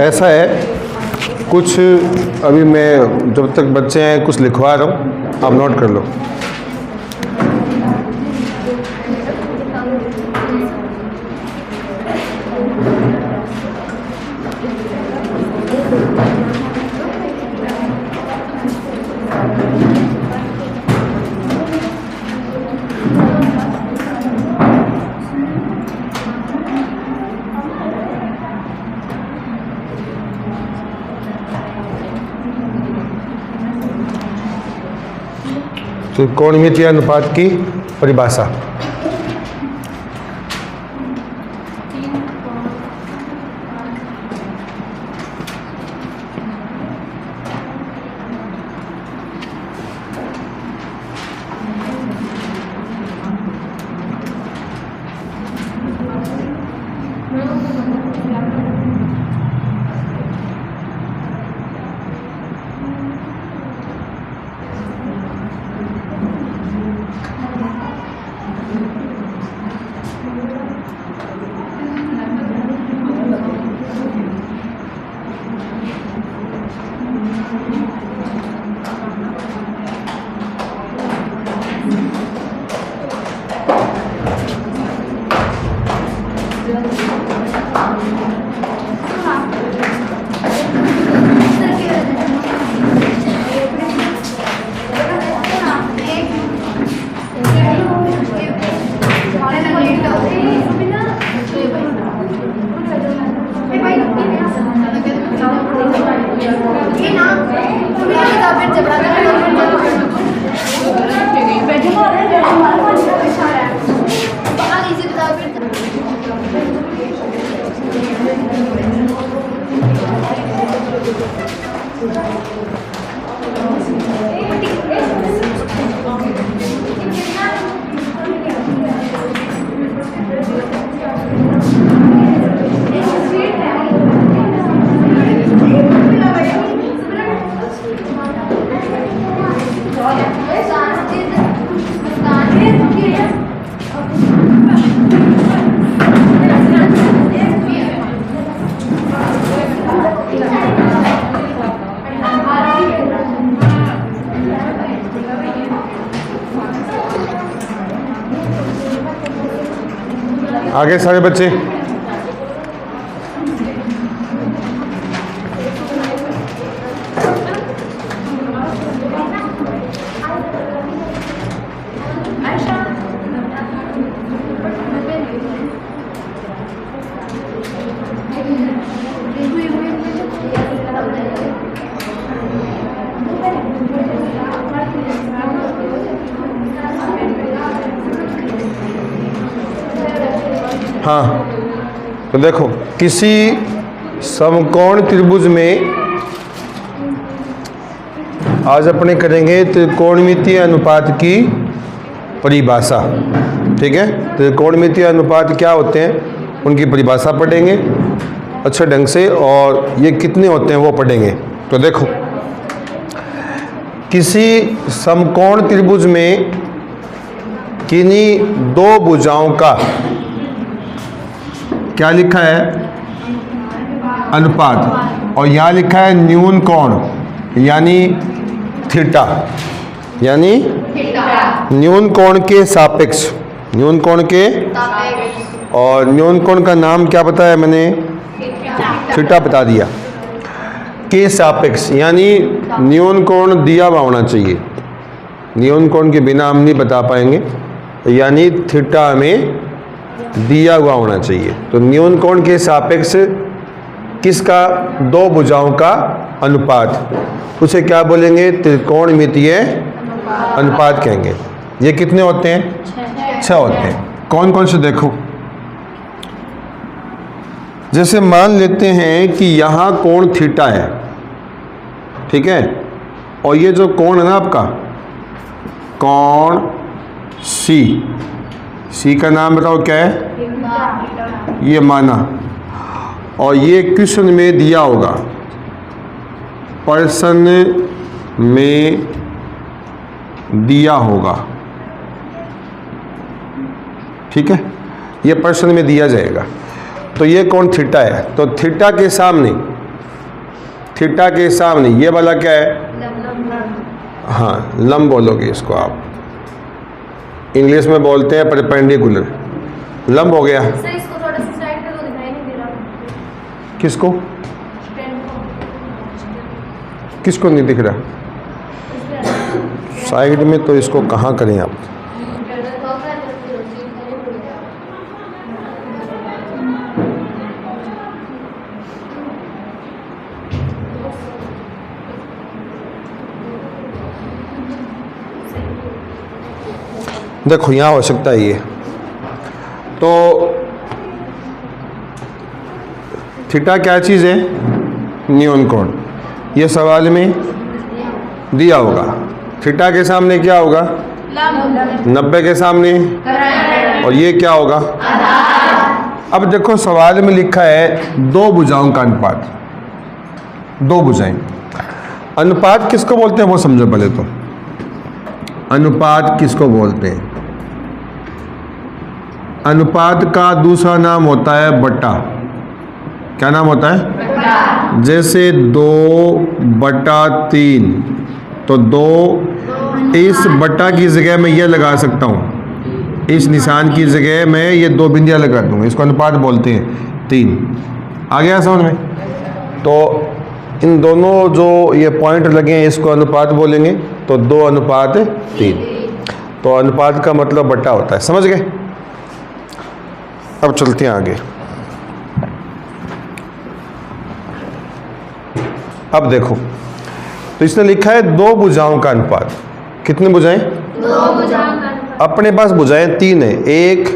ऐसा है, कुछ अभी मैं जब तक बच्चे हैं कुछ लिखवा रहा हूँ, आप नोट कर लो। त्रिकोणमितीय अनुपात की परिभाषा। आगे सारे बच्चे। हाँ, तो देखो, किसी समकोण त्रिभुज में आज अपने करेंगे त्रिकोणमितीय अनुपात की परिभाषा। ठीक है, त्रिकोणमितीय अनुपात क्या होते हैं उनकी परिभाषा पढ़ेंगे अच्छे ढंग से, और ये कितने होते हैं वो पढ़ेंगे। तो देखो, किसी समकोण त्रिभुज में किन्हीं दो भुजाओं का क्या लिखा है, अनुपात, और यहाँ लिखा है न्यून कोण यानी थीटा, यानी न्यून कोण के सापेक्ष, न्यून कोण के, और न्यून कोण का नाम क्या बताया मैंने, थीटा बता दिया, के सापेक्ष, यानी न्यून कोण दिया हुआ होना चाहिए, न्यून कोण के बिना हम नहीं बता पाएंगे, यानी थीटा में दिया हुआ होना चाहिए। तो न्यून कोण के सापेक्ष किसका, दो भुजाओं का अनुपात, उसे क्या बोलेंगे, त्रिकोणमितीय अनुपात कहेंगे। ये कितने होते हैं, 6 होते हैं। कौन कौन से देखो, जैसे मान लेते हैं कि यहाँ कोण थीटा है, ठीक है, और ये जो कोण है ना आपका, कोण सी का नाम बताओ क्या है, ये माना, और ये क्वेश्चन में दिया होगा, प्रश्न में दिया होगा, ठीक है, ये प्रश्न में दिया जाएगा। तो ये कौन थीटा है, तो थीटा के सामने ये वाला क्या है, हाँ लंब बोलोगे इसको आप, इंग्लिश में बोलते हैं परपेंडिकुलर, लंब हो गया। सर इसको थोड़ा सा साइड पे तो दिखाई नहीं दे रहा। किसको किसको नहीं दिख रहा साइड में, तो इसको कहाँ करें आप, देखो यहाँ हो सकता है ये, तो थीटा क्या चीज़ है, न्यून कोण, ये सवाल में दिया होगा। थीटा के सामने क्या होगा, 90 के सामने, और ये क्या होगा। अब देखो सवाल में लिखा है दो भुजाओं का अनुपात, दो भुजाएं, अनुपात किसको बोलते हैं वो समझो पहले तो। अनुपात किसको बोलते हैं, अनुपात का दूसरा नाम होता है बटा। क्या नाम होता है, जैसे 2/3, तो 2 इस बटा की जगह में ये लगा सकता हूँ, इस निशान की जगह में ये 2 बिंदियाँ लगा दूँगा, इसको अनुपात बोलते हैं 3। आ गया समझ में। तो इन दोनों जो ये पॉइंट लगे हैं इसको अनुपात बोलेंगे, तो 2:3। तो अनुपात का मतलब बटा होता है, समझ गए। अब चलते हैं आगे। अब देखो, तो इसने लिखा है दो भुजाओं का अनुपात। कितनी भुजाएं, 2 भुजाओं का अनुपात। अपने पास भुजाएं 3 है, 1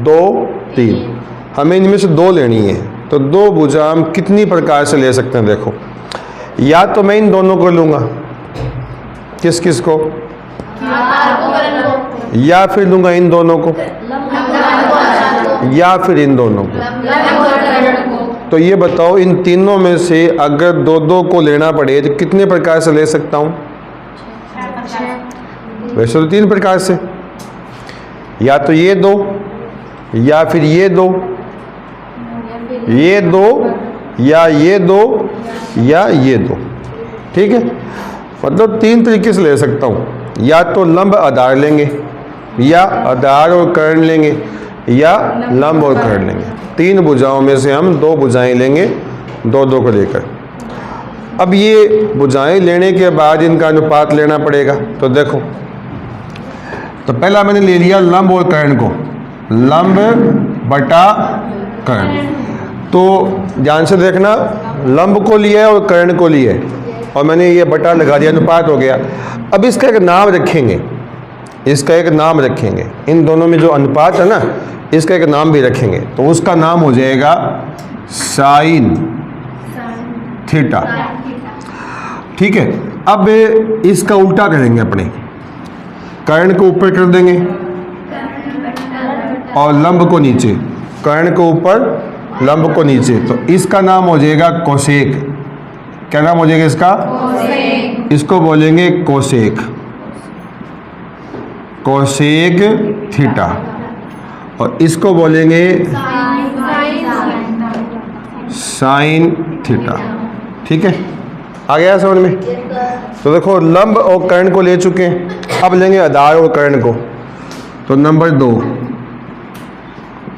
2 3, हमें इनमें से 2 लेनी है। तो 2 भुजा हम कितनी प्रकार से ले सकते हैं, देखो या तो मैं इन दोनों को लूँगा, किस किस को, या फिर लूँगा इन दोनों को, या फिर इन दोनों को। तो ये बताओ इन तीनों में से अगर 2 को लेना पड़े तो कितने प्रकार से ले सकता हूँ, वैसे तो 3 प्रकार से, या तो ये 2, या फिर ये 2, ये 2, या ये 2, या ये 2। ठीक है, मतलब 3 तरीके से ले सकता हूँ, या तो लंब आधार लेंगे, या आधार और कर्ण लेंगे, या लंब और कर्ण लेंगे। 3 भुजाओं में से हम 2 भुजाएं लेंगे, 2 को लेकर। अब ये भुजाएं लेने के बाद इनका अनुपात लेना पड़ेगा। तो देखो, तो पहला मैंने ले लिया लंब और कर्ण को, लंब बटा कर्ण। तो ध्यान से देखना, लंब को लिया है और कर्ण को लिया है, और मैंने ये बटा लगा दिया, अनुपात हो गया। अब इसका एक नाम रखेंगे, इसका एक नाम रखेंगे, इन दोनों में जो अनुपात है ना, इसका एक नाम भी रखेंगे। तो उसका नाम हो जाएगा साइन थीटा। ठीक है, अब इसका उल्टा करेंगे, अपने कर्ण को ऊपर कर देंगे और लंब को नीचे, कर्ण को ऊपर लंब को नीचे। तो इसका नाम हो जाएगा कोसेक। क्या नाम हो जाएगा इसका, कोसेक। इसको बोलेंगे कोसेक, कोसेक थीटा, और इसको बोलेंगे साइन थीटा। ठीक है, आ गया समझ में। तो देखो लंब और कर्ण को ले चुके हैं, अब लेंगे आधार और कर्ण को। तो नंबर 2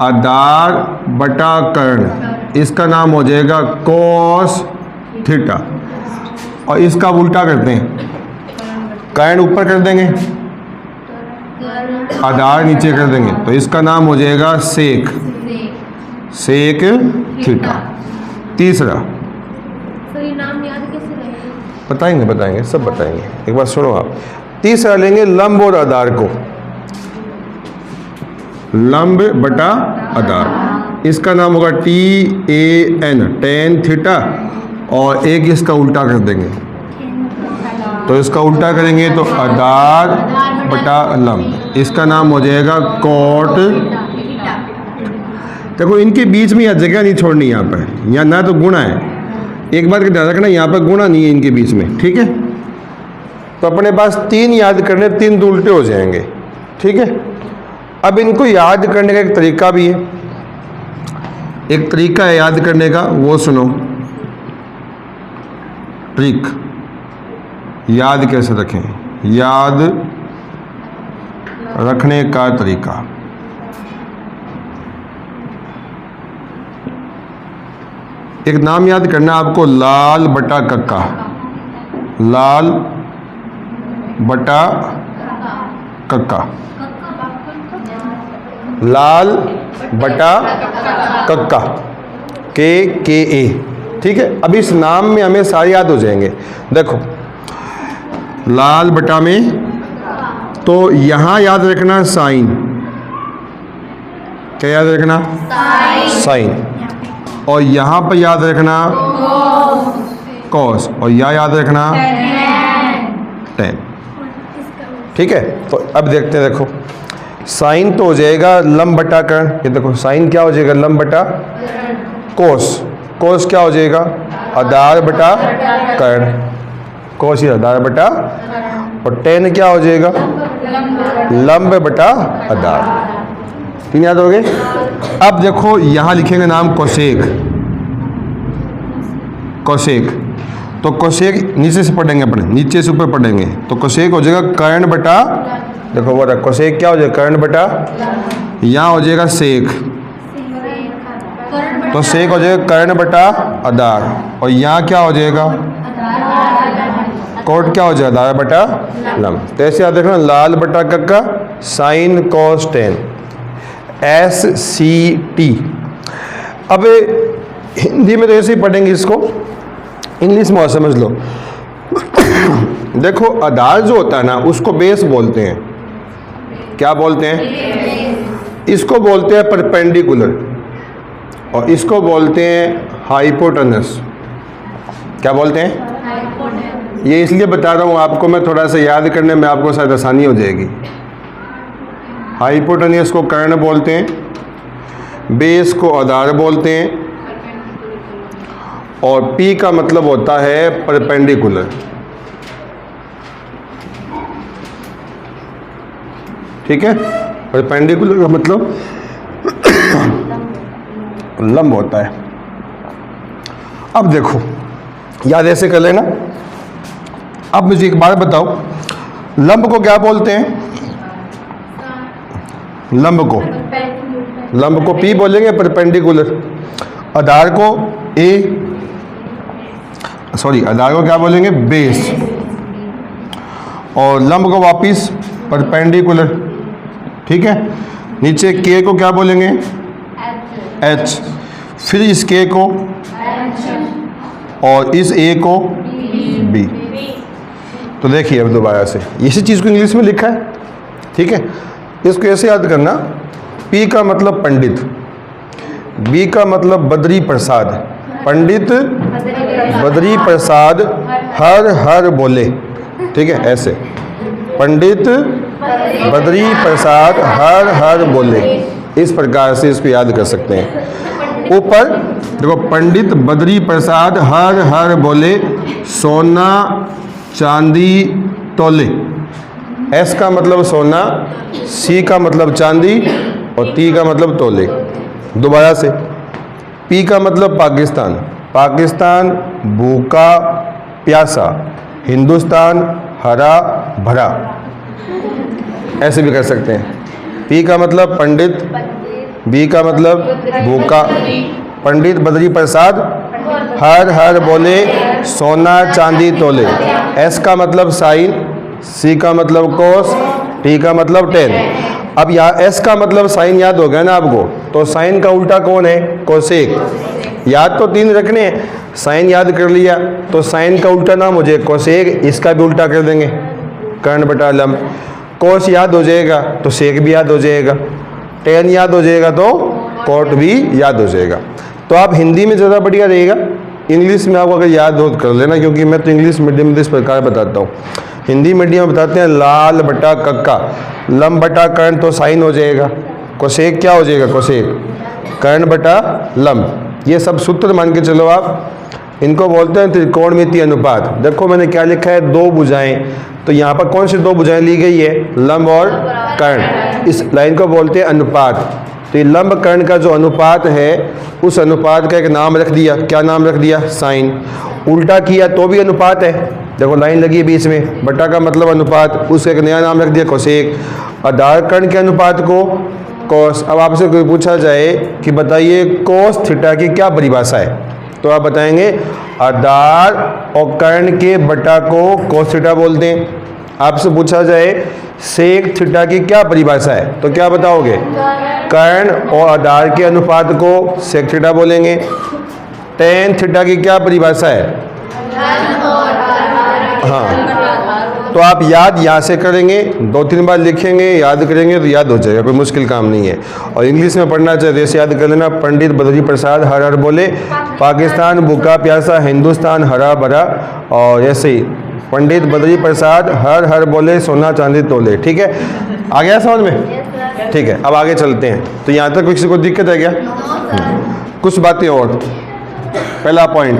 आधार बटा कर्ण, इसका नाम हो जाएगा कोस थीटा, और इसका उल्टा करते हैं, कर्ण ऊपर कर देंगे, आधार नीचे कर देंगे। तो इसका नाम हो जाएगा सेक, सेक थीटा। तीसरा, नाम याद कैसे रहेगा, बताएंगे बताएंगे सब बताएंगे, एक बार सुनो आप। तीसरा लेंगे लंब और आधार को, लंब बटा आधार, इसका नाम होगा TAN, tan थीटा, और एक इसका उल्टा कर देंगे। तो इसका उल्टा करेंगे तो आधार बटा लंब, इसका नाम हो जाएगा कोट। देखो इनके बीच में यह जगह नहीं छोड़नी, यहाँ पर, यहाँ ना तो गुणा है, एक बात का ध्यान रखना, यहाँ पर गुणा नहीं है इनके बीच में। ठीक है, तो अपने पास 3 याद करने, 3 उल्टे हो जाएंगे। ठीक है, अब इनको याद करने का एक तरीका भी है, एक तरीका है याद करने का, वो सुनो। ट्रिक, याद कैसे रखें, याद रखने का तरीका। एक नाम याद करना आपको, लाल बटा कक्का। लाल बटा कक्का, लाल बटा कक्का, के ए। ठीक है, अब इस नाम में हमें सारे याद हो जाएंगे। देखो लाल बटा में, तो यहां याद रखना साइन, क्या याद रखना, साइन। और यहां पर याद रखना कॉस, और यह याद रखना टेन। ठीक है, तो अब देखते हैं। देखो साइन तो हो जाएगा लंब बटा कर्ण, ये देखो साइन क्या हो जाएगा, लंब बटा कोस। कोस क्या हो जाएगा, आधार बटा कर्ण, कोस ही आधार बटा, और टेन क्या हो जाएगा, लंब बटा आधार। तीन याद हो गए। अब देखो यहां लिखेंगे नाम कोसेक। कोसेक, तो कोसेक नीचे से पढ़ेंगे अपने, नीचे से ऊपर पढ़ेंगे, तो कोसेक हो जाएगा कर्ण बटा, देखो वो रहा कोसेक क्या हो जाएगा, कर्ण बटा, यहाँ हो जाएगा सेक, तो सेक हो जाएगा कर्ण बटा आधार, और यहाँ क्या हो जाएगा, कोट क्या हो जाएगा, आधार बटा लंब। तो ऐसे याद रखना, लाल बटा कक्का, साइन कॉस टेन, SCT। अब हिंदी में तो ऐसे ही पढ़ेंगे इसको, इंग्लिश में और समझ लो। देखो आधार जो होता है ना, उसको बेस बोलते हैं। क्या बोलते हैं, इसको बोलते हैं परपेंडिकुलर, और इसको बोलते हैं हाइपोटेनस। क्या बोलते हैं, ये इसलिए बता रहा हूँ आपको मैं, थोड़ा सा याद करने में आपको शायद आसानी हो जाएगी। हाइपोटेनस को कर्ण बोलते हैं, बेस को आधार बोलते हैं, और P का मतलब होता है परपेंडिकुलर। ठीक है, परपेंडिकुलर का मतलब लंब होता है। अब देखो याद ऐसे कर लेना। अब मुझे एक बात बताओ, लंब को क्या बोलते हैं, लंब को P बोलेंगे, परपेंडिकुलर। आधार को आधार को क्या बोलेंगे, बेस, और लंब को वापिस परपेंडिकुलर। ठीक है, नीचे K को क्या बोलेंगे, H, फिर इस K को, और इस A को B। तो देखिए अब दोबारा से इसी चीज़ को इंग्लिश में लिखा है। ठीक है, इसको ऐसे याद करना, P का मतलब पंडित, B का मतलब बद्री प्रसाद, पंडित बद्री प्रसाद हर हर बोले। ठीक है, ऐसे पंडित बद्री प्रसाद हर हर बोले, इस प्रकार से इसको याद कर सकते हैं। ऊपर देखो, पंडित बद्री प्रसाद हर हर बोले, सोना चांदी तोले। S का मतलब सोना, C का मतलब चांदी, और T का मतलब तोले। दोबारा से, P का मतलब पाकिस्तान, पाकिस्तान भूखा प्यासा, हिंदुस्तान हरा भरा, ऐसे भी कर सकते हैं। P का मतलब पंडित, B का मतलब भूखा, पंडित बद्री प्रसाद हर हर बोले, सोना चांदी तोले। S का मतलब साइन, C का मतलब कोस, T का मतलब टेन। अब यहाँ S का मतलब साइन याद हो गया ना आपको, तो साइन का उल्टा कौन है, कोसेक। याद तो तीन रखने हैं, साइन याद कर लिया तो साइन का उल्टा नाम हो जाएगा कोसेक, इसका भी उल्टा कर देंगे कर्ण बटा लंब। कोस याद हो जाएगा तो सेक भी याद हो जाएगा, टेन याद हो जाएगा तो कोट भी याद हो जाएगा। तो आप हिंदी में ज़्यादा बढ़िया रहेगा, इंग्लिश में आपको अगर याद हो कर लेना, क्योंकि मैं तो इंग्लिश मीडियम में इस प्रकार बताता हूँ। हिंदी मीडियम में बताते हैं लाल बटा कक्का, लंब बटा कर्ण तो साइन हो जाएगा, कोसेक क्या हो जाएगा, कोसेक कर्ण बटा लंब। ये सब सूत्र मान के चलो आप, इनको बोलते हैं त्रिकोणमितीय अनुपात। देखो मैंने क्या लिखा है, दो भुजाएं, तो यहाँ पर कौन सी दो भुजाएं ली गई है, लंब और कर्ण। इस लाइन को बोलते हैं अनुपात। तो ये लंब कर्ण का जो अनुपात है उस अनुपात का एक नाम रख दिया। क्या नाम रख दिया? साइन। उल्टा किया तो भी अनुपात है, देखो लाइन लगी है बीच में, बटा का मतलब अनुपात, उसका एक नया नाम रख दिया कोसेक। आधार कर्ण के अनुपात को कोस। अब आपसे कोई पूछा जाए कि बताइए कोस थीटा की क्या परिभाषा है, तो आप बताएंगे आधार और कर्ण के बटा को कोस थीटा बोलते हैं। आपसे पूछा जाए सेक थीटा की क्या परिभाषा है, तो क्या बताओगे? कर्ण और आधार के अनुपात को सेक थीटा बोलेंगे। टेन थीटा की क्या परिभाषा है? हाँ, तो आप याद यहाँ से करेंगे, 2-3 बार लिखेंगे, याद करेंगे तो याद हो जाएगा, कोई मुश्किल काम नहीं है। और इंग्लिश में पढ़ना चाहिए, जैसे याद कर लेना, पंडित बद्री प्रसाद हर हर बोले, पाकिस्तान भूखा प्यासा, हिंदुस्तान हरा भरा, और ऐसे ही पंडित बद्री प्रसाद हर हर बोले, सोना चांदी तोले। ठीक है, आ गया समझ में? ठीक है, अब आगे चलते हैं। तो यहाँ तक किसी को दिक्कत है क्या? कुछ बातें और। पहला पॉइंट,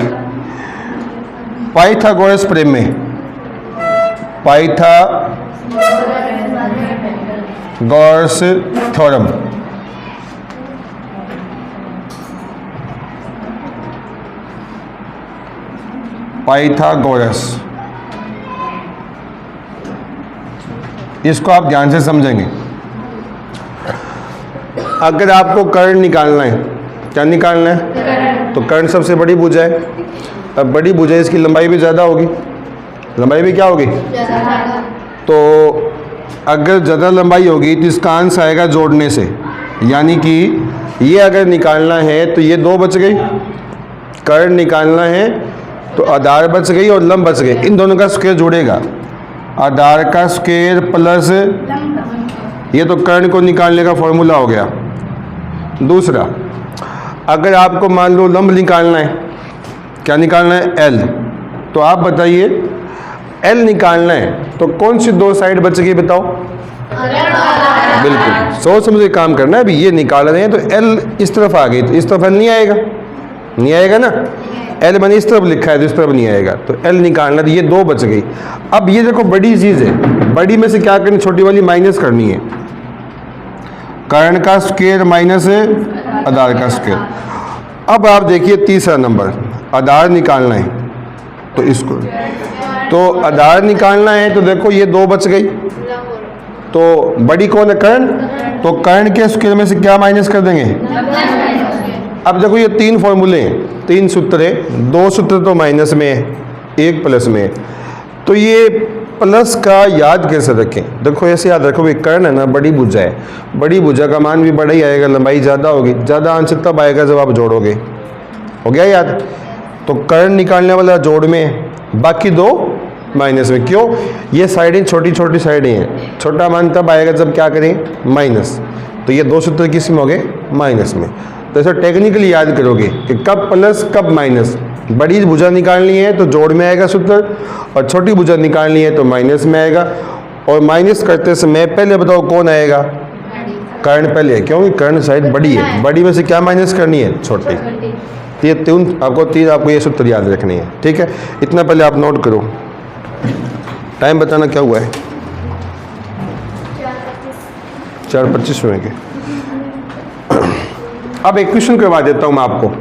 पाइथागोरस प्रमेय। Pythagoras theorem. पाइथागोरस, इसको आप ध्यान से समझेंगे। अगर आपको कर्ण निकालना है, क्या निकालना है? तो कर्ण सबसे बड़ी भुजा है। अब बड़ी भुजा, इसकी लंबाई भी ज़्यादा होगी। लंबाई भी क्या होगी? तो अगर ज़्यादा लंबाई होगी तो इसका आंसर आएगा जोड़ने से, यानी कि ये अगर निकालना है तो ये 2 बच गई, कर्ण निकालना है तो आधार बच गई और लंब बच गए। इन दोनों का स्क्वायर जुड़ेगा, आधार का स्क्वायर प्लस ये तो कर्ण को निकालने का फॉर्मूला हो गया। दूसरा, अगर आपको मान लो लंब निकालना है, क्या निकालना है? एल। तो आप बताइए एल निकालना है तो कौन सी 2 साइड बच गई बताओ? बिल्कुल, सोच समझ के काम करना है। अभी ये निकाल रहे हैं तो एल इस तरफ आ गई, तो इस तरफ एल नहीं आएगा, नहीं आएगा ना। एल मैंने इस तरफ लिखा है तो इस तरफ नहीं आएगा, तो एल निकालना, तो ये 2 बच गई। अब ये देखो बड़ी चीज़ है, बड़ी में से क्या करनी? छोटी वाली माइनस करनी है। कर्ण का स्क्वायर माइनस आधार का स्क्वायर। अब आप देखिए तीसरा नंबर, आधार निकालना है, तो इसको, तो आधार निकालना है तो देखो ये 2 बच गई, तो बड़ी कौन है? कर्ण। तो कर्ण के स्क्वायर में से क्या माइनस कर देंगे? अब देखो ये 3 फॉर्मूले हैं, 3 सूत्र हैं, 2 सूत्र तो माइनस में है, 1 प्लस में है। तो ये प्लस का याद कैसे रखें? देखो ऐसे याद रखो भाई, कर्ण है ना बड़ी भुजा है, बड़ी भुजा का मान भी बड़ा ही आएगा, लंबाई ज़्यादा होगी, ज़्यादा आंसर तब आएगा जब आप जोड़ोगे। हो गया याद? तो कर्ण निकालने वाला जोड़ में, बाकी 2 माइनस में। क्यों? ये साइडें छोटी छोटी साइडें हैं, छोटा मान तब आएगा जब क्या करें? माइनस। तो ये 2 सूत्र किस में हो गए? माइनस में। तो ऐसा टेक्निकली याद करोगे कि कब प्लस कब माइनस। बड़ी भुजा निकालनी है तो जोड़ में आएगा सूत्र, और छोटी भुजा निकालनी है तो माइनस में आएगा। और माइनस करते समय पहले बताओ कौन आएगा? कर्ण पहले, क्योंकि कर्ण साइड बड़ी है, बड़ी में से क्या माइनस करनी है? छोटी। तो ये 3 आपको ये सूत्र याद रखनी है। ठीक है, इतना पहले आप नोट करो। टाइम बताना क्या हुआ है? 4:25 हुए। अब एक क्वेश्चन करवा देता हूं मैं आपको।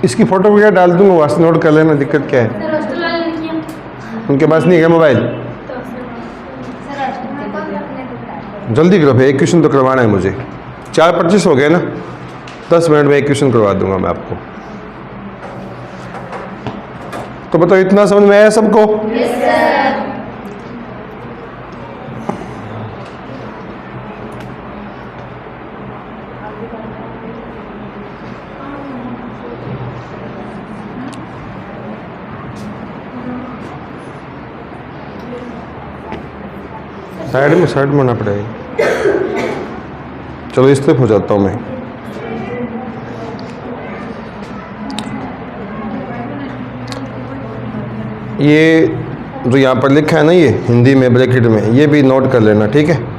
इसकी फोटो वगैरह डाल दूंगा, वहाँ नोट कर लेना, दिक्कत क्या है? उनके पास नहीं है मोबाइल? जल्दी करो भाई, एक क्वेश्चन तो करवाना है मुझे। 4:25 हो गए ना, 10 मिनट में एक क्वेश्चन करवा दूंगा मैं आपको। तो बताओ इतना समझ में आया सबको? Yes sir. साइड में होना पड़ेगा। चलो इस तरफ हो जाता हूँ मैं। ये जो यहाँ पर लिखा है ना, ये हिंदी में ब्रैकेट में, ये भी नोट कर लेना, ठीक है?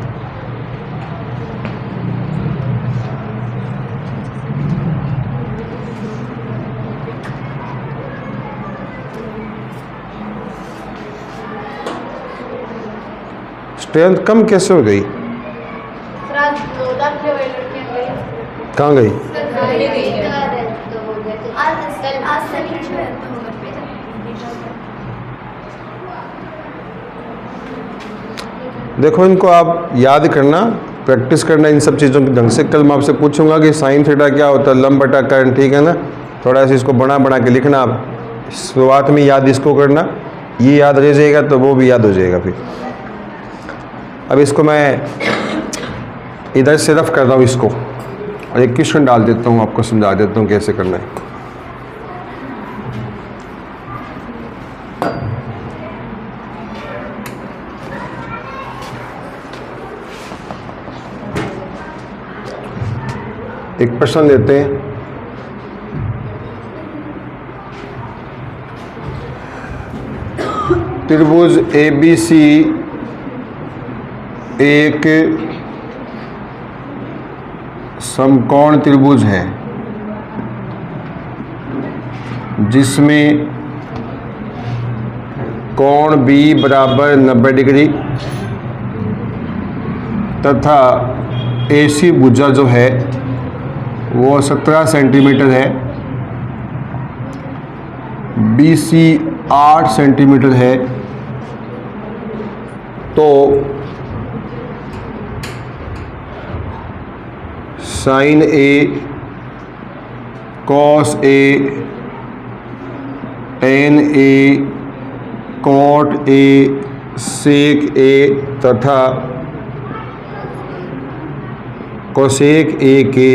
स्ट्रेंथ कम कैसे हो गई? कहाँ गई? देखो इनको आप याद करना, प्रैक्टिस करना इन सब चीज़ों की ढंग से। कल मैं आपसे पूछूंगा कि साइन थीटा क्या होता है, लंब बटा कर्ण, ठीक है ना। थोड़ा सा इसको बना बना के लिखना आप, शुरुआत में याद इसको करना, ये याद रह जाएगा तो वो भी याद हो जाएगा फिर। अब इसको मैं इधर से रफ कर रहा हूँ इसको, और एक क्वेश्चन डाल देता हूँ, आपको समझा देता हूँ कैसे करना है। एक प्रश्न लेते हैं। त्रिभुज ABC एक समकोण त्रिभुज है जिसमें कोण B बराबर 90 डिग्री तथा AC भुजा जो है वो 17 सेंटीमीटर है, BC 8 सेंटीमीटर है। तो sine A, cos A, tan A, cot A, sec A तथा कोसेक A के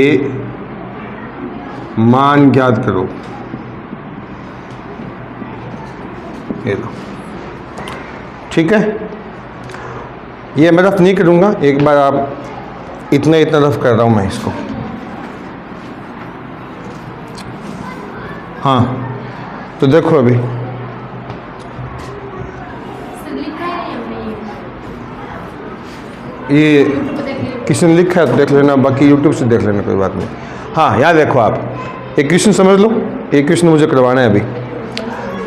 मान ज्ञात करो। ये लो, ठीक है। ये मैं रफ नहीं करूँगा, एक बार आप इतना रफ कर रहा हूँ मैं इसको। हाँ तो देखो अभी ये किसी ने लिखा है तो देख लेना, बाकी यूट्यूब से देख लेना, कोई बात नहीं। हाँ याद देखो आप, एक क्वेश्चन समझ लो, एक क्वेश्चन मुझे करवाना है अभी।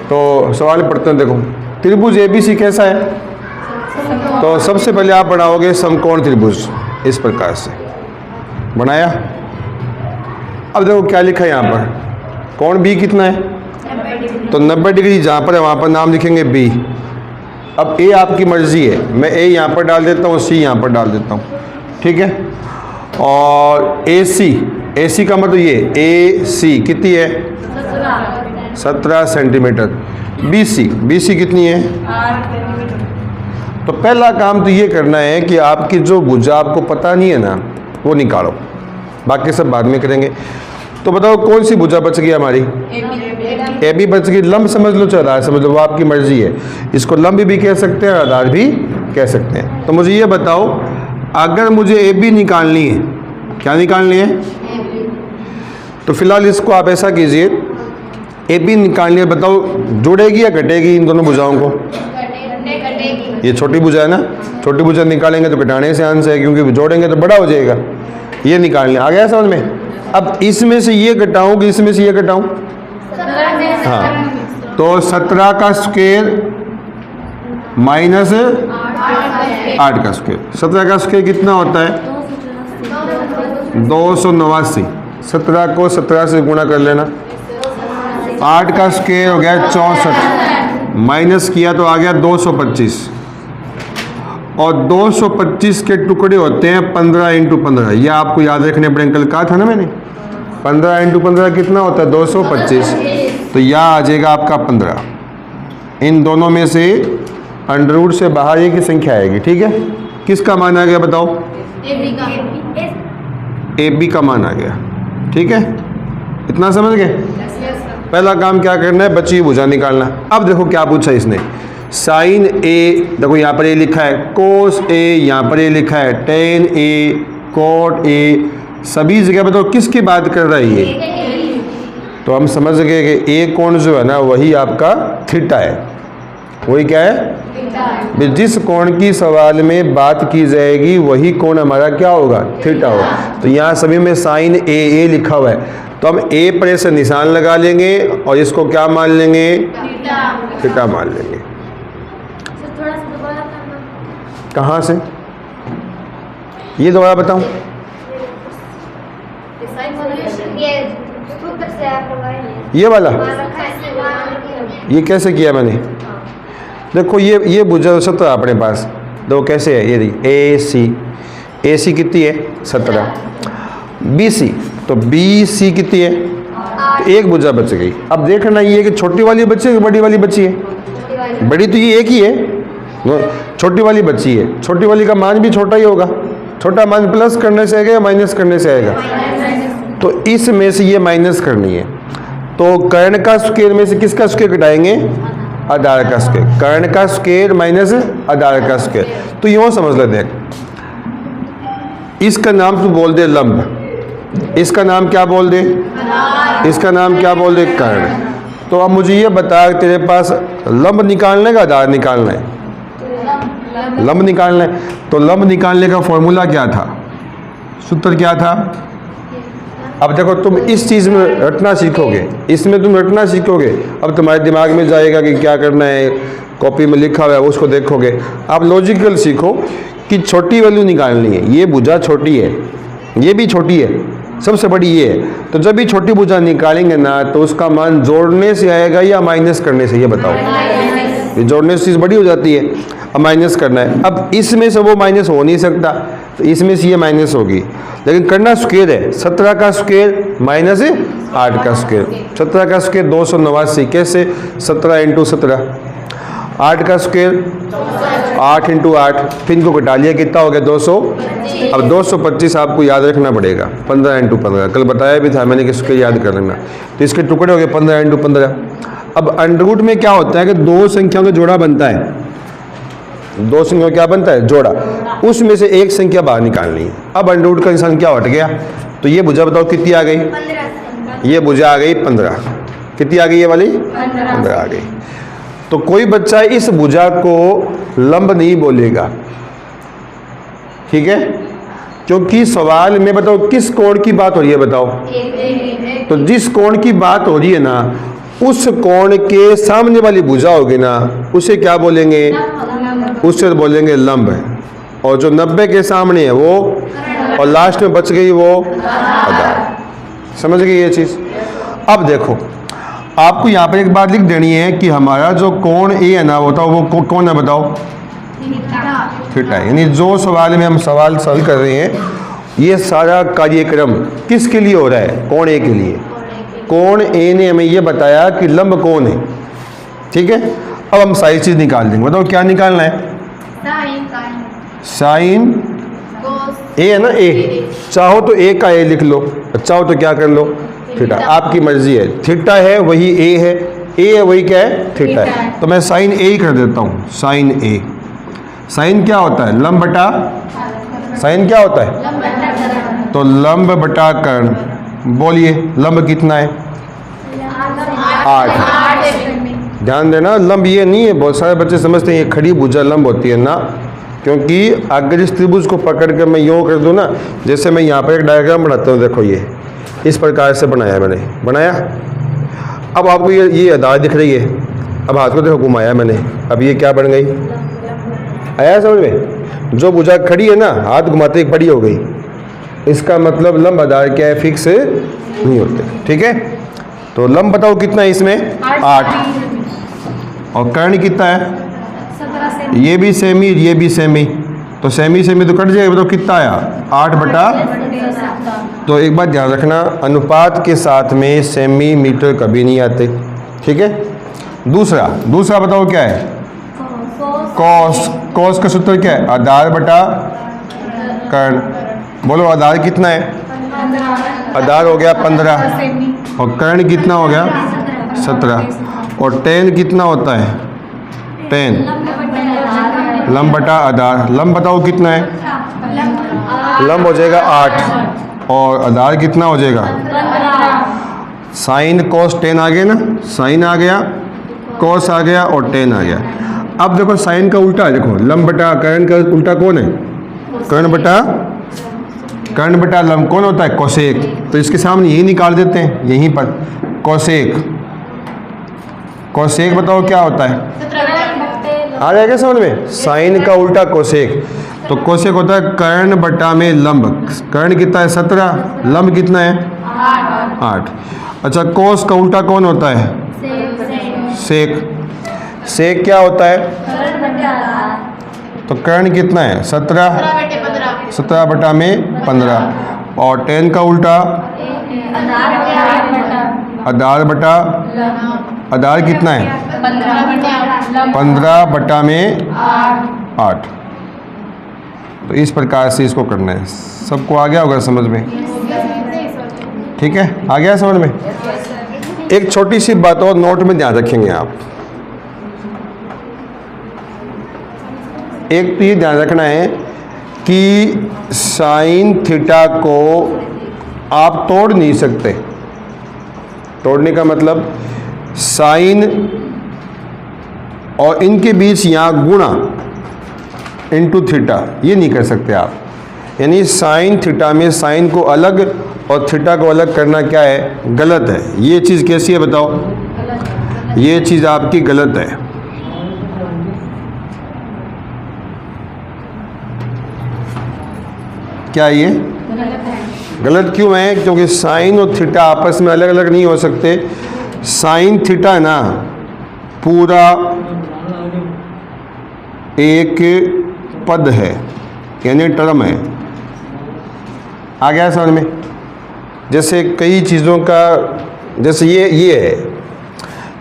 तो सवाल पढ़ते हैं, देखो त्रिभुज ABC कैसा है? तो सबसे पहले आप बनाओगे समकोण त्रिभुज, इस प्रकार से बनाया। अब देखो क्या लिखा है यहाँ पर, कोण B कितना है? तो 90 डिग्री जहाँ पर है वहाँ पर नाम लिखेंगे B। अब A आपकी मर्जी है, मैं A यहाँ पर डाल देता हूँ, C यहाँ पर डाल देता हूँ, ठीक है। और AC का मतलब ये AC कितनी है? 17 सेंटीमीटर। BC कितनी है? तो पहला काम तो ये करना है कि आपकी जो भुजा आपको पता नहीं है ना वो निकालो, बाकी सब बाद में करेंगे। तो बताओ कौन सी भुजा बच गई हमारी? AB बच गई। लंब समझ लो चाहे आधार समझ लो, वो आपकी मर्जी है। इसको लंब भी कह सकते हैं, आधार भी कह सकते हैं। तो मुझे ये बताओ, अगर मुझे AB निकालनी है, क्या निकालनी है? तो फिलहाल इसको आप ऐसा कीजिए, AB निकालनी है, बताओ जुड़ेगी या घटेगी इन दोनों भुजाओं को? ये छोटी भुजा है ना, छोटी भुजा निकालेंगे तो घटाने से आंसर है, क्योंकि जोड़ेंगे तो बड़ा हो जाएगा। ये निकालने आ गया समझ में? अब इसमें से ये घटाऊं कि इसमें से ये घटाऊं? हाँ, तो 17 का स्क्वायर माइनस 8 का स्क्वायर। 17 का स्क्वायर कितना होता है? 289। 17 को 17 से गुणा कर लेना। 8 का स्क्वायर हो गया 64, माइनस किया तो आ गया 225। और 225 के टुकड़े होते हैं 15 × 15। ये आपको याद रखने पड़ेंगे, कल कहा था ना मैंने। 15 × 15 कितना होता है? 225। तो यहाँ आ जाएगा आपका 15। इन दोनों में से अंडर से बाहर ये की संख्या आएगी, ठीक है। किसका मान आ गया बताओ? AB का मान आ गया, ठीक है। इतना समझ गए? पहला काम क्या करना है? बची भुजा निकालना। अब देखो क्या पूछा इसने, साइन A, देखो यहाँ पर A लिखा है, कोस A यहाँ पर A लिखा है, टेन A, कॉट A, सभी जगह बताओ किसकी बात कर रहा है ये? तो हम समझ गए कि A कोण जो है ना वही आपका थीटा है। वही क्या है? जिस कोण की सवाल में बात की जाएगी वही कोण हमारा क्या होगा? थीटा होगा। तो यहाँ सभी में साइन A लिखा हुआ है, तो हम A पर ऐसे निशान लगा लेंगे और इसको क्या मान लेंगे? थीटा मान लेंगे। कहाँ से? ये दोबारा बताऊं। ये सूत्र से आप लगाएंगे। ये वाला ये कैसे किया मैंने? देखो ये भुजा 17 अपने पास, दो कैसे है, ये देखिए ए सी कितनी है 17, बी सी, तो बी सी कितनी है, तो एक भुजा बच गई। अब देखना ये कि छोटी वाली बची है कि बड़ी वाली बची है? बड़ी तो ये एक ही है, छोटी वाली बची है। छोटी वाली का मान भी छोटा ही होगा, छोटा मान प्लस करने से आएगा या माइनस करने से आएगा? तो इसमें से ये माइनस करनी है, तो कर्ण का स्क्वायर में से किसका स्क्वायर घटाएंगे? आधार का स्क्वायर। कर्ण का स्क्वायर माइनस आधार का स्क्वायर। तो यूँ समझ ले, देख इसका नाम तू बोल दे लंब, इसका नाम क्या बोल दे, इसका नाम क्या बोल दे, कर्ण। तो अब मुझे ये बता, तेरे पास लंब निकालने का आधार निकालना है? लंब निकालना है। तो लंब निकालने का फॉर्मूला क्या था, सूत्र क्या था? अब देखो तुम इस चीज़ में रटना सीखोगे, इसमें तुम रटना सीखोगे, अब तुम्हारे दिमाग में जाएगा कि क्या करना है, कॉपी में लिखा हुआ है उसको देखोगे। आप लॉजिकल सीखो कि छोटी वैल्यू निकालनी है। ये भुजा छोटी है, ये भी छोटी है, सबसे बड़ी ये है। तो जब भी छोटी भुजा निकालेंगे ना, तो उसका मान जोड़ने से आएगा या माइनस करने से, ये बताओ। ये जोड़ने से चीज़ बड़ी हो जाती है, अब माइनस करना है। अब इसमें से वो माइनस हो नहीं सकता, तो इसमें से ये माइनस होगी, लेकिन करना स्क्वायर है। 17 का स्क्वायर माइनस 8 का स्क्वायर, 17 का स्क्वायर 289। कैसे? 17 इंटू 17, 8 का स्क्वायर 8 इंटू 8, फिर इनको घटा लिया, कितना हो गया 200। अब 225 आपको याद रखना पड़ेगा, 15 इंटू 15, कल बताया भी था मैंने कि इसके याद कर लेना। तो इसके टुकड़े हो गए 15 इंटू 15। अब अंडर रूट में क्या होता है कि दो संख्याओं का जोड़ा बनता है, दो संख्याओं क्या बनता है, जोड़ा, उसमें से एक संख्या बाहर निकालनी है। अब अंडर रूट का इंसान क्या हट गया, तो ये भुजा बताओ कितनी आ गई, ये भुजा आ गई 15, कितनी आ गई ये वाली 15 आ गई। तो कोई बच्चा इस भुजा को लंब नहीं बोलेगा, ठीक है, क्योंकि सवाल में बताओ किस कोण की बात हो रही है, बताओ। तो जिस कोण की बात हो रही है ना, उस कोण के सामने वाली भुजा होगी ना, उसे क्या बोलेंगे, उससे बोलेंगे लंब। और जो 90 के सामने है वो, और लास्ट में बच गई वो आधार। समझ गई ये चीज़? अब देखो आपको यहाँ पर एक बात लिख देनी है कि हमारा जो कोण ए है ना, बताओ वो कौन है, बताओ थीटा है। यानी जो सवाल में हम सवाल सॉल्व कर रहे हैं, ये सारा कार्यक्रम किसके लिए हो रहा है, कोण ए के लिए। कोण ए ने हमें ये बताया कि लंब कौन है, ठीक है। अब हम सारी चीज़ निकाल देंगे, बताओ क्या निकालना है, साइन ए है ना, ए, चाहो तो ए का ए लिख लो, चाहो तो क्या कर लो थीटा, आपकी मर्जी है। थीटा है वही ए है, ए है वही क्या है, थीटा है। तो मैं साइन ए ही कर देता हूँ, साइन ए। साइन क्या होता है, लंब बटा, साइन क्या होता है, तो लंब बटा कर्ण। बोलिए लंब कितना है, 8। ध्यान देना, लंब ये नहीं है, बहुत सारे बच्चे समझते हैं ये खड़ी भुजा लंब होती है ना, क्योंकि अगर इस त्रिभुज को पकड़ कर मैं यूँ कर दूँ ना, जैसे मैं यहाँ पर एक डायग्राम बनाता हूँ, देखो ये इस प्रकार से बनाया मैंने, बनाया। अब आपको ये आधार दिख रही है, अब हाथ को देखो घुमाया मैंने, अब ये क्या बन गई, आया समझ में? जो भुजा खड़ी है ना, हाथ घुमाते ही खड़ी हो गई, इसका मतलब लंब आधार क्या है, फिक्स नहीं होते, ठीक है। तो लंब बताओ कितना है इसमें, 8, और कर्ण कितना है, ये भी सेमी, ये भी सेमी, तो सेमी सेमी तो कट जाएगा, बताओ कितना आया, 8 बटा। तो एक बात ध्यान रखना, अनुपात के साथ में सेमी मीटर कभी नहीं आते, ठीक है। दूसरा बताओ क्या है, कॉस। कॉस का सूत्र क्या है, आधार बटा कर्ण। बोलो आधार कितना है, आधार हो गया 15, और कर्ण कितना हो गया 17, और टेन कितना होता है, टेन, लंब बटा आधार। लंब बताओ कितना है, लंब हो जाएगा 8, और आधार कितना हो जाएगा, साइन कॉस टेन आ गया ना, साइन आ गया, कॉस आ गया, और टेन आ गया। अब देखो साइन का उल्टा, देखो लंब बटा कर्ण का उल्टा कौन है, कर्ण बटा लंब कौन होता है, कोसेक। तो इसके सामने यही निकाल देते हैं, यहीं पर कोसेक। कोसेक बताओ क्या होता है, आ जाएगा समझ में? साइन का उल्टा कोसेक, तो कोसेक होता है कर्ण बटा में लंब। कर्ण कितना है? 17, लंब कितना है? 8। अच्छा, कोस का उल्टा कौन होता है? सेक। सेक क्या होता है? तो कर्ण कितना है? 17, 17 बटा में 15। और टेन का उल्टा? आधार बटा, आधार कितना है? 15 बटा में 8। तो इस प्रकार से इसको करना है। सबको आ गया होगा समझ में? ठीक है, आ गया समझ में? एक छोटी सी बात और नोट में ध्यान रखेंगे आप। एक तो ये ध्यान रखना है कि साइन थीटा को आप तोड़ नहीं सकते। तोड़ने का मतलब साइन और इनके बीच यहाँ गुणा इनटू थीटा, ये नहीं कर सकते आप। यानी साइन थीटा में साइन को अलग और थीटा को अलग करना क्या है? गलत है। ये चीज़ कैसी है बताओ? ये चीज़ आपकी गलत है। क्या ये गलत क्यों है? क्योंकि साइन और थीटा आपस में अलग अलग नहीं हो सकते। साइन थीटा ना पूरा एक पद है, यानी टर्म है। आ गया समझ में? जैसे कई चीज़ों का, जैसे ये है,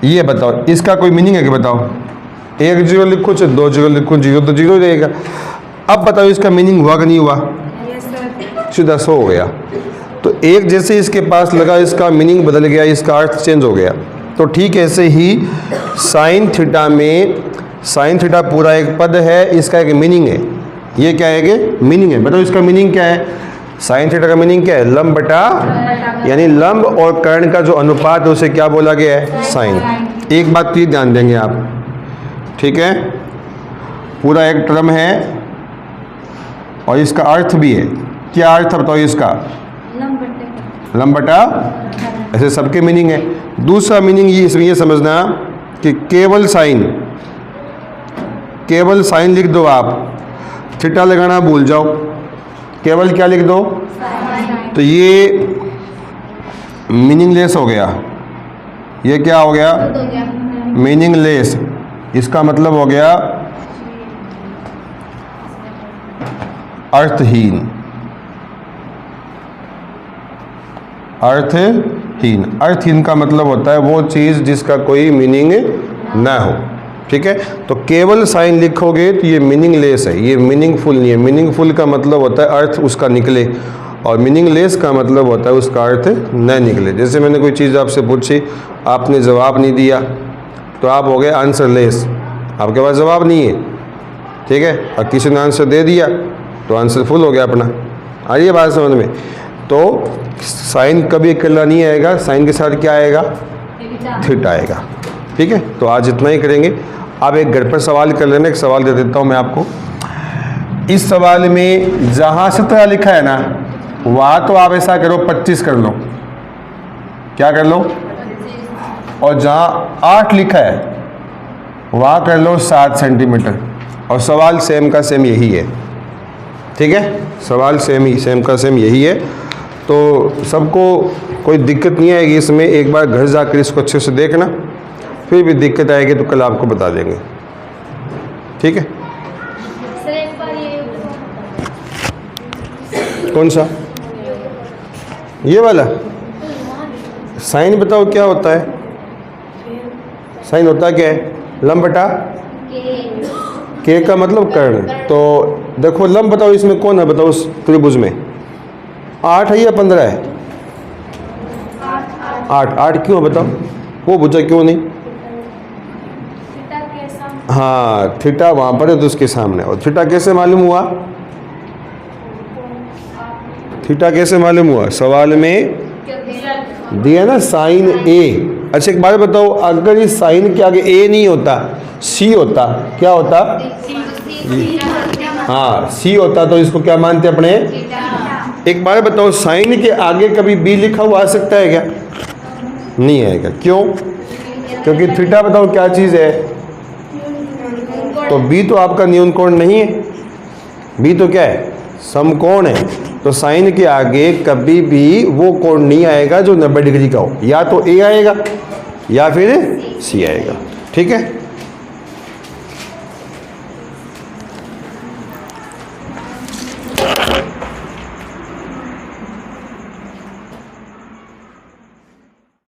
ये बताओ इसका कोई मीनिंग है कि बताओ? 1 0 लिखो चाहे 2 0 लिखो, 0 तो 0 रहेगा। अब बताओ इसका मीनिंग हुआ कि नहीं हुआ? सीधा 100 हो गया। तो एक जैसे इसके पास लगा, इसका मीनिंग बदल गया, इसका अर्थ चेंज हो गया। तो ठीक ऐसे ही साइन थीटा में, साइन थीटा पूरा एक पद है, इसका एक मीनिंग है। ये क्या है कि मीनिंग है? बताओ इसका मीनिंग क्या है? साइन थीटा का मीनिंग क्या है? लंब बटा, यानी लंब और कर्ण का जो अनुपात है उसे क्या बोला गया है? साइन। एक बात तो ध्यान देंगे आप, ठीक है? पूरा एक टर्म है और इसका अर्थ भी है। क्या अर्थ बताओ इसका? लंब बटा, ऐसे सबके मीनिंग है। दूसरा मीनिंग ये इसमें ये समझना कि केवल साइन, केवल साइन लिख दो आप, थीटा लगाना भूल जाओ, केवल क्या लिख दो? तो ये मीनिंगलेस हो गया। ये क्या हो गया? मीनिंगलेस। इसका मतलब हो गया अर्थहीन। अर्थहीन, अर्थहीन का मतलब होता है वो चीज़ जिसका कोई मीनिंग ना हो। ठीक है, तो केवल साइन लिखोगे तो ये मीनिंगलेस है, ये मीनिंगफुल नहीं है। मीनिंगफुल का मतलब होता है अर्थ उसका निकले, और मीनिंगलेस का मतलब होता है उसका अर्थ न निकले। जैसे मैंने कोई चीज़ आपसे पूछी, आपने जवाब नहीं दिया, तो आप हो गए आंसरलेस, आपके पास जवाब नहीं है। ठीक है, और किसी ने आंसर दे दिया तो आंसर फुल हो गया अपना। आ रही है बात समझ में? तो साइन कभी अकेला नहीं आएगा, साइन के साथ क्या आएगा? थीटा आएगा। ठीक है, तो आज इतना ही करेंगे। आप एक घर पर सवाल कर लेना। एक सवाल दे देता हूँ मैं आपको। इस सवाल में जहाँ 17 लिखा है ना, वहाँ तो आप ऐसा करो 25 कर लो। क्या कर लो? और जहाँ 8 लिखा है वहाँ कर लो 7 सेंटीमीटर। और सवाल सेम का सेम यही है। ठीक है, सवाल सेम का सेम यही है। तो सबको कोई दिक्कत नहीं आएगी इसमें। एक बार घर जाकर इसको अच्छे से देखना, फिर भी दिक्कत आएगी तो कल आपको बता देंगे। ठीक है, सर एक बार ये कौन सा? ये वाला साइन बताओ क्या होता है? साइन होता क्या है? लंब बटा के का मतलब कर्ण। तो देखो लंब बताओ इसमें कौन है? बताओ उस त्रिभुज में 8 है या 15 है? 8 क्यों है बताओ? वो भुजा क्यों नहीं? हाँ, थीटा वहाँ पर है तो उसके सामने। और थीटा कैसे मालूम हुआ? थीटा कैसे मालूम हुआ? सवाल में दिया ना साइन ए। अच्छा एक बात बताओ, अगर इस साइन के आगे ए नहीं होता, सी होता, क्या होता? हाँ, सी होता तो इसको क्या मानते अपने? एक बात बताओ, साइन के आगे कभी बी लिखा हुआ आ सकता है क्या? नहीं आएगा। क्यों? क्योंकि थीटा बताओ क्या चीज़ है? तो बी तो आपका न्यून कोण नहीं है, बी तो क्या है, समकोण है। तो साइन के आगे कभी भी वो कोण नहीं आएगा जो 90 डिग्री का हो, या तो ए आएगा या फिर सी आएगा। ठीक है।